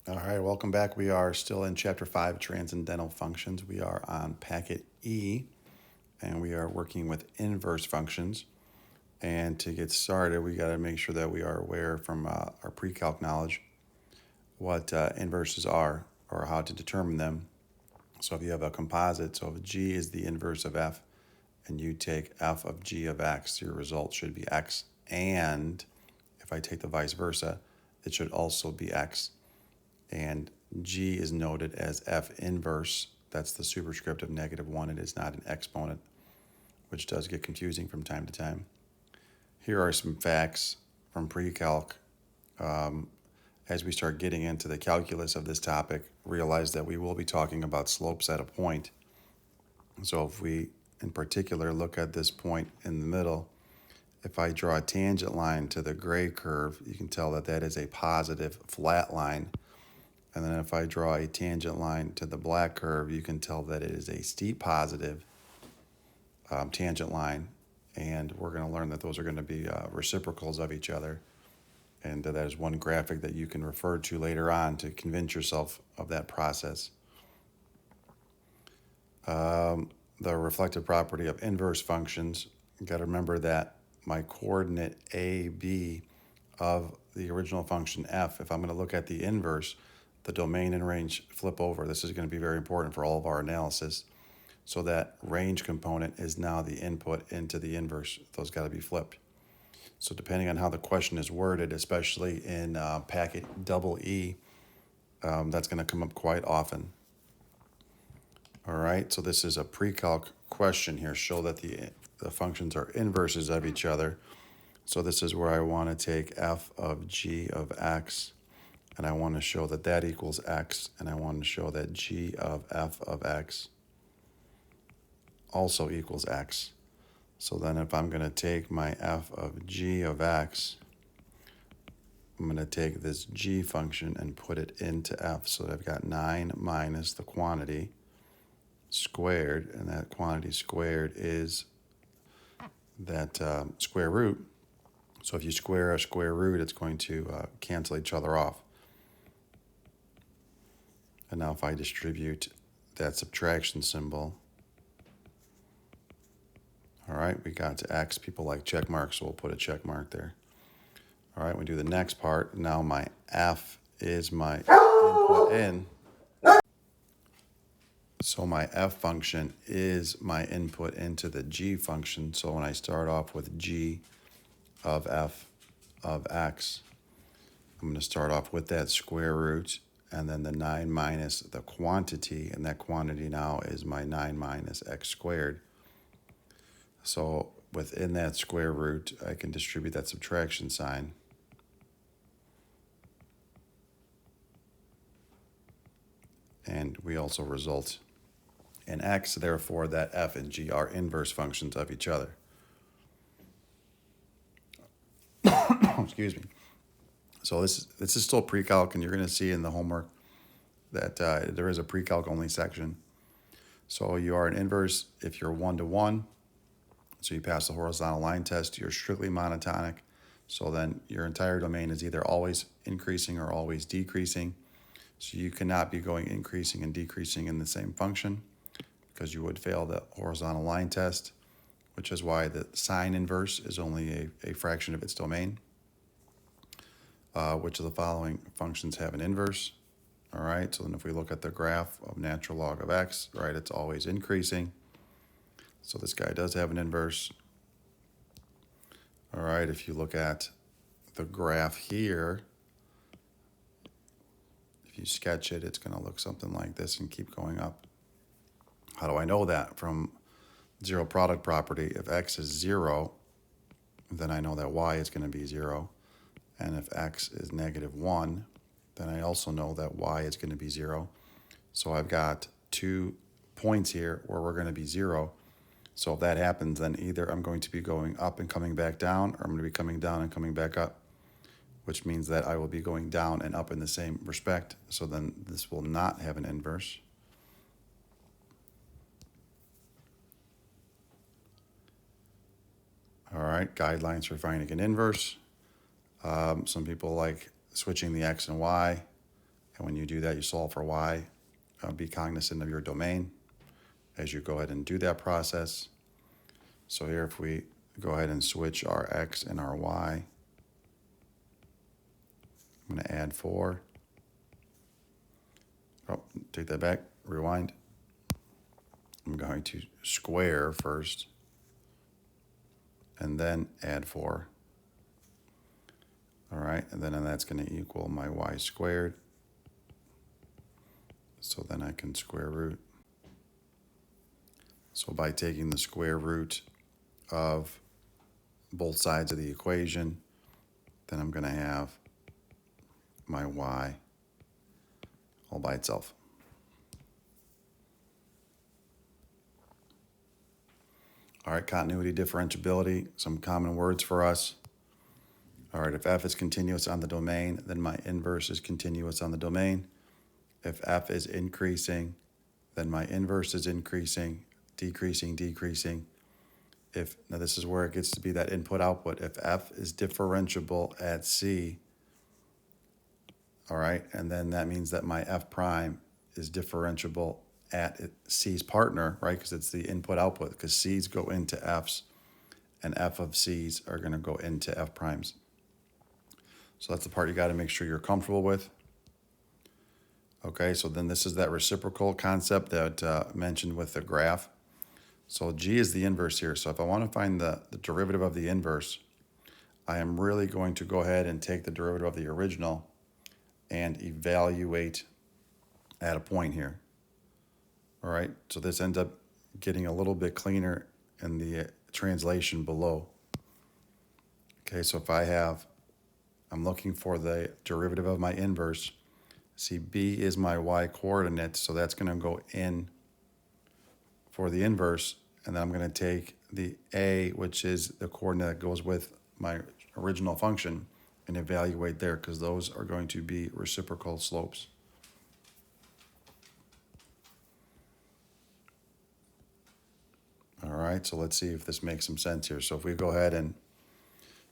All right, welcome back. We are still in Chapter 5, Transcendental Functions. We are on Packet E, and we are working with inverse functions. And to get started, we got to make sure that we are aware from our pre-calc knowledge what inverses are or how to determine them. So if you have a composite, so if G is the inverse of F, and you take F of G of X, your result should be X. And if I take the vice versa, it should also be X. And G is noted as F inverse. That's the superscript of -1. It is not an exponent, which does get confusing from time to time. Here are some facts from pre-calc. As we start getting into the calculus of this topic, realize that we will be talking about slopes at a point. So if we, in particular, look at this point in the middle, if I draw a tangent line to the gray curve, you can tell that that is a positive flat line. And then if I draw a tangent line to the black curve, you can tell that it is a steep positive tangent line. And we're going to learn that those are going to be reciprocals of each other. And that is one graphic that you can refer to later on to convince yourself of that process. The reflective property of inverse functions, you got to remember that my coordinate a, b of the original function f, if I'm going to look at the inverse, the domain and range flip over. This is going to be very important for all of our analysis. So that range component is now the input into the inverse. Those got to be flipped. So depending on how the question is worded, especially in packet EE, that's going to come up quite often. All right, so this is a pre-calc question here. Show that the functions are inverses of each other. So this is where I want to take f of g of x, and I want to show that that equals x, and I want to show that g of f of x also equals x. So then if I'm going to take my f of g of x, I'm going to take this g function and put it into f. So I've got 9 minus the quantity squared, and that quantity squared is that square root. So if you square a square root, it's going to cancel each other off. And now if I distribute that subtraction symbol, all right, we got to x. People like check marks, so we'll put a check mark there. All right, we do the next part. Now my f is my input in. So my f function is my input into the g function. So when I start off with g of f of x, I'm going to start off with that square root and then the 9 minus the quantity, and that quantity now is my 9 minus x squared. So within that square root, I can distribute that subtraction sign. And we also result in x, therefore that f and g are inverse functions of each other. Excuse me. So this is still pre-calc, and you're going to see in the homework that there is a pre-calc only section. So you are an inverse if you're 1-to-1. So you pass the horizontal line test, you're strictly monotonic. So then your entire domain is either always increasing or always decreasing. So you cannot be going increasing and decreasing in the same function because you would fail the horizontal line test, which is why the sine inverse is only a fraction of its domain. Which of the following functions have an inverse? All right, so then if we look at the graph of natural log of x, right, it's always increasing. So this guy does have an inverse. All right, if you look at the graph here, if you sketch it, it's going to look something like this and keep going up. How do I know that? From zero product property, if x is 0, then I know that y is going to be 0. And if x is -1, then I also know that y is going to be 0. So I've got 2 points here where we're going to be 0. So if that happens, then either I'm going to be going up and coming back down, or I'm going to be coming down and coming back up, which means that I will be going down and up in the same respect. So then this will not have an inverse. All right, guidelines for finding an inverse. Some people like switching the x and y. And when you do that, you solve for y. Be cognizant of your domain as you go ahead and do that process. So here, if we go ahead and switch our x and our y, I'm going to add 4. Oh, take that back, rewind. I'm going to square first and then add 4. All right, and then that's going to equal my y squared. So then I can square root. So by taking the square root of both sides of the equation, then I'm going to have my y all by itself. All right, continuity, differentiability, some common words for us. All right, if f is continuous on the domain, then my inverse is continuous on the domain. If f is increasing, then my inverse is increasing, decreasing, decreasing. Now this is where it gets to be that input-output. If f is differentiable at c, all right, and then that means that my f prime is differentiable at c's partner, right, because it's the input-output, because c's go into f's, and f of c's are going to go into f primes. So that's the part you got to make sure you're comfortable with. Okay, so then this is that reciprocal concept that mentioned with the graph. So g is the inverse here. So if I want to find the derivative of the inverse, I am really going to go ahead and take the derivative of the original and evaluate at a point here. All right, so this ends up getting a little bit cleaner in the translation below. Okay, so if I'm looking for the derivative of my inverse. See, b is my y coordinate, so that's going to go in for the inverse, and then I'm going to take the a, which is the coordinate that goes with my original function, and evaluate there, because those are going to be reciprocal slopes. All right, so let's see if this makes some sense here. So if we go ahead and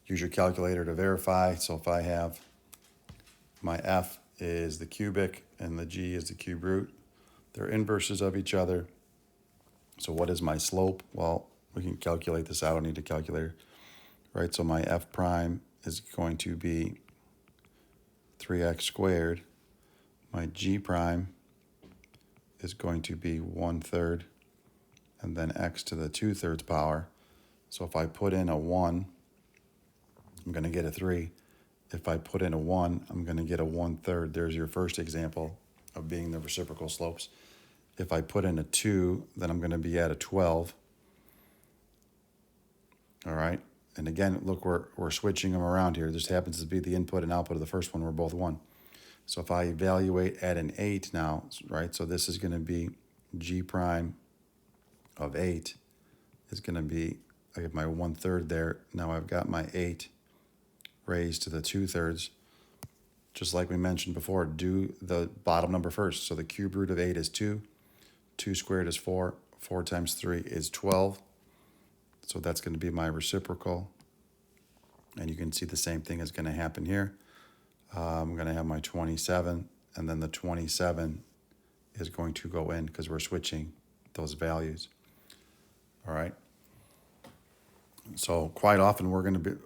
use your calculator to verify, so if I have my f is the cubic and the g is the cube root, they're inverses of each other. So what is my slope? Well, we can calculate this out. I don't need a calculator, right? So my f prime is going to be 3x squared. My g prime is going to be 1/3, and then x to the 2/3 power. So if I put in a 1, I'm going to get a 3. If I put in a 1, I'm going to get a 1/3. There's your first example of being the reciprocal slopes. If I put in a 2, then I'm going to be at a 12. All right. And again, look, we're switching them around here. This happens to be the input and output of the first one. We're both 1. So if I evaluate at an 8 now, right, so this is going to be g prime of 8 is going to be, I have my 1/3 there. Now I've got my 8 raised to the 2/3. Just like we mentioned before, do the bottom number first. So the cube root of 8 is 2. 2 squared is 4. 4 times 3 is 12. So that's going to be my reciprocal. And you can see the same thing is going to happen here. I'm going to have my 27, and then the 27 is going to go in because we're switching those values. All right. So quite often we're going to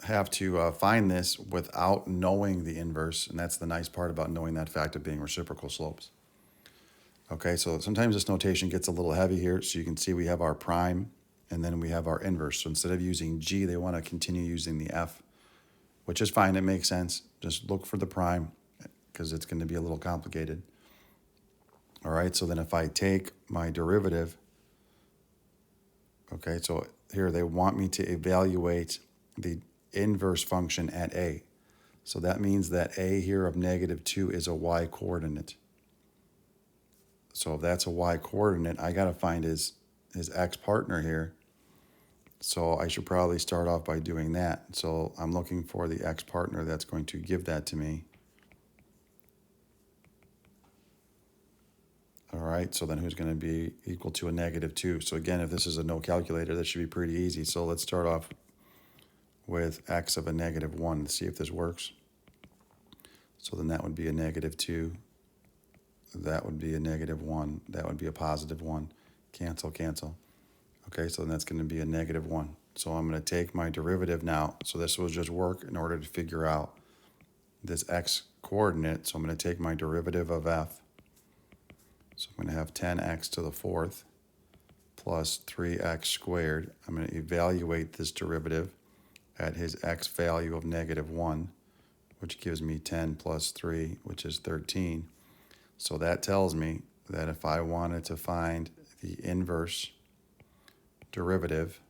have to find this without knowing the inverse, and that's the nice part about knowing that fact of being reciprocal slopes. Okay, so sometimes this notation gets a little heavy here, so you can see we have our prime, and then we have our inverse. So instead of using g, they want to continue using the f, which is fine, it makes sense. Just look for the prime, because it's going to be a little complicated. All right, so then if I take my derivative, okay, so here they want me to evaluate the inverse function at a. So that means that a here of -2 is a y coordinate. So if that's a y coordinate, I got to find his x partner here. So I should probably start off by doing that. So I'm looking for the x partner that's going to give that to me. All right, so then who's going to be equal to a -2? So again, if this is a no calculator, that should be pretty easy. So let's start off with x of a -1 and see if this works. So then that would be a negative 2. That would be a negative 1. That would be a positive 1. Cancel, cancel. Okay, so then that's going to be a negative 1. So I'm going to take my derivative now. So this will just work in order to figure out this x coordinate. So I'm going to take my derivative of f. So I'm going to have 10x to the 4th plus 3x squared. I'm going to evaluate this derivative at his x value of negative 1, which gives me 10 plus 3, which is 13. So that tells me that if I wanted to find the inverse derivative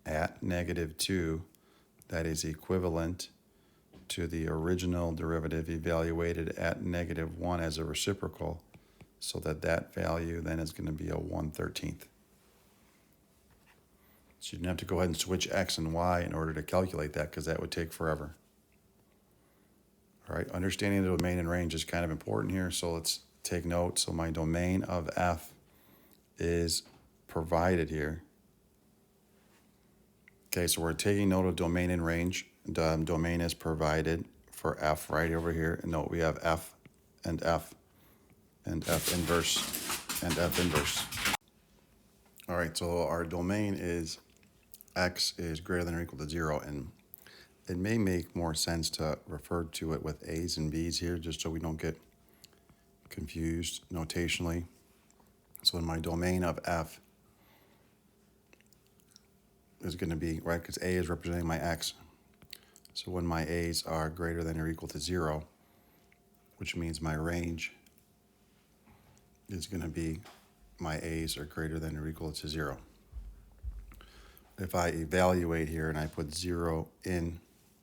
at negative 2, that is equivalent to the original derivative evaluated at negative 1 as a reciprocal, so that value then is going to be a 1/13. So you didn't have to go ahead and switch x and y in order to calculate that, because that would take forever. All right, understanding the domain and range is kind of important here, so let's take note. So my domain of f is provided here. Okay, so we're taking note of domain and range. The domain is provided for f right over here. And note we have f and f and f inverse and f inverse. All right, so our domain is x is greater than or equal to 0, and it may make more sense to refer to it with a's and b's here, just so we don't get confused notationally. So in my domain of f is going to be, right, because a is representing my x. So when my a's are greater than or equal to 0, which means my range is going to be my a's are greater than or equal to 0. If I evaluate here and I put 0 in,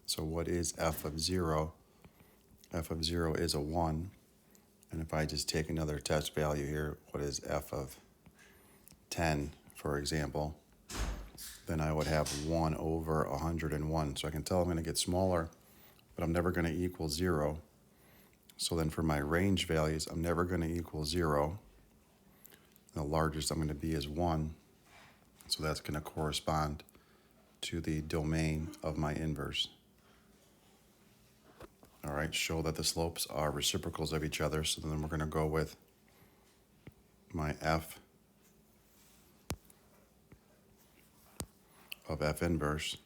so what is f of 0? F of 0 is a 1. And if I just take another test value here, what is f of 10, for example, then I would have 1 over 101. So I can tell I'm going to get smaller, but I'm never going to equal 0. So then for my range values, I'm never going to equal 0. The largest I'm going to be is 1. So that's going to correspond to the domain of my inverse. All right, show that the slopes are reciprocals of each other. So then we're going to go with my f of f inverse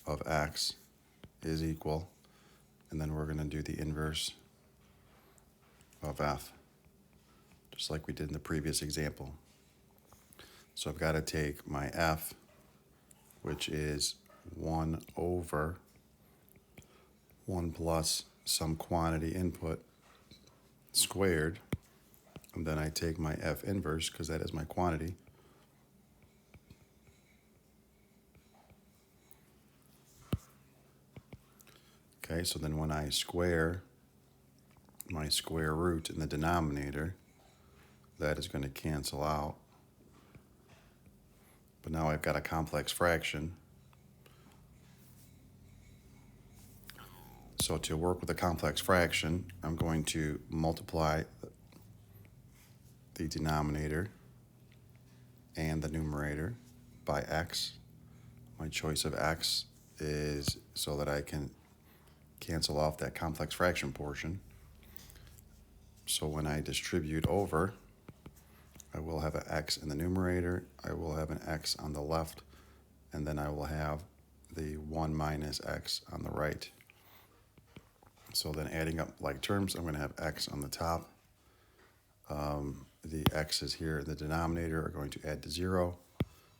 of x is equal, and then we're going to do the inverse of f, just like we did in the previous example. So I've got to take my f, which is 1 over 1 plus some quantity input squared, and then I take my f inverse, because that is my quantity, okay, so then when I square my square root in the denominator, that is going to cancel out. But now I've got a complex fraction. So to work with a complex fraction, I'm going to multiply the denominator and the numerator by x. My choice of x is so that I can cancel off that complex fraction portion. So when I distribute over, I will have an x in the numerator, I will have an x on the left, and then I will have the 1 minus x on the right. So then adding up like terms, I'm going to have x on the top. The x's here in the denominator are going to add to 0.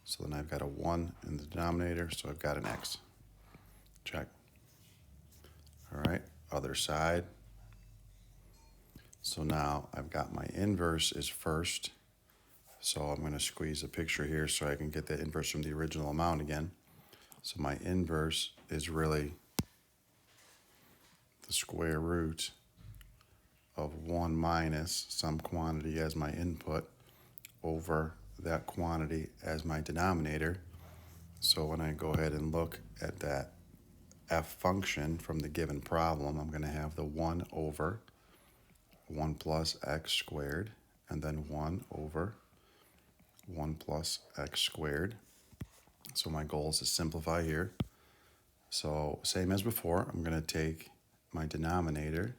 So then I've got a 1 in the denominator, so I've got an x. Check. All right, other side. So now I've got my inverse is first. So I'm going to squeeze a picture here so I can get the inverse from the original amount again. So my inverse is really the square root of 1 minus some quantity as my input over that quantity as my denominator. So when I go ahead and look at that f function from the given problem, I'm going to have the 1 over 1 plus x squared, and then 1 over 1 plus x squared. So my goal is to simplify here. So same as before, I'm going to take my denominator,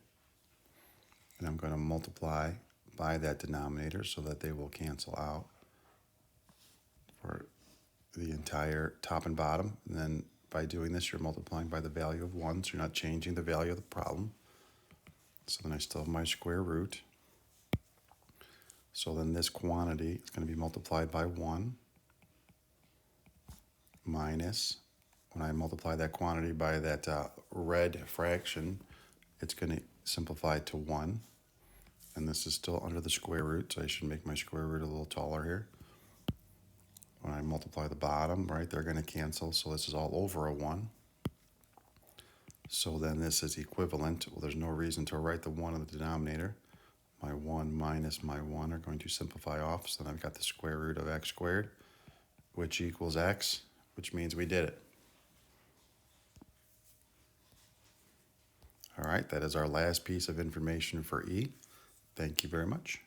and I'm going to multiply by that denominator so that they will cancel out for the entire top and bottom. And then by doing this, you're multiplying by the value of 1, so you're not changing the value of the problem. So then I still have my square root. So then this quantity is going to be multiplied by 1 minus, when I multiply that quantity by that red fraction, it's going to simplify to 1. And this is still under the square root, so I should make my square root a little taller here. When I multiply the bottom, right, they're going to cancel, so this is all over a 1. So then this is equivalent. Well, there's no reason to write the 1 in the denominator. My 1 minus my 1 are going to simplify off, so then I've got the square root of x squared, which equals x, which means we did it. All right, that is our last piece of information for E. Thank you very much.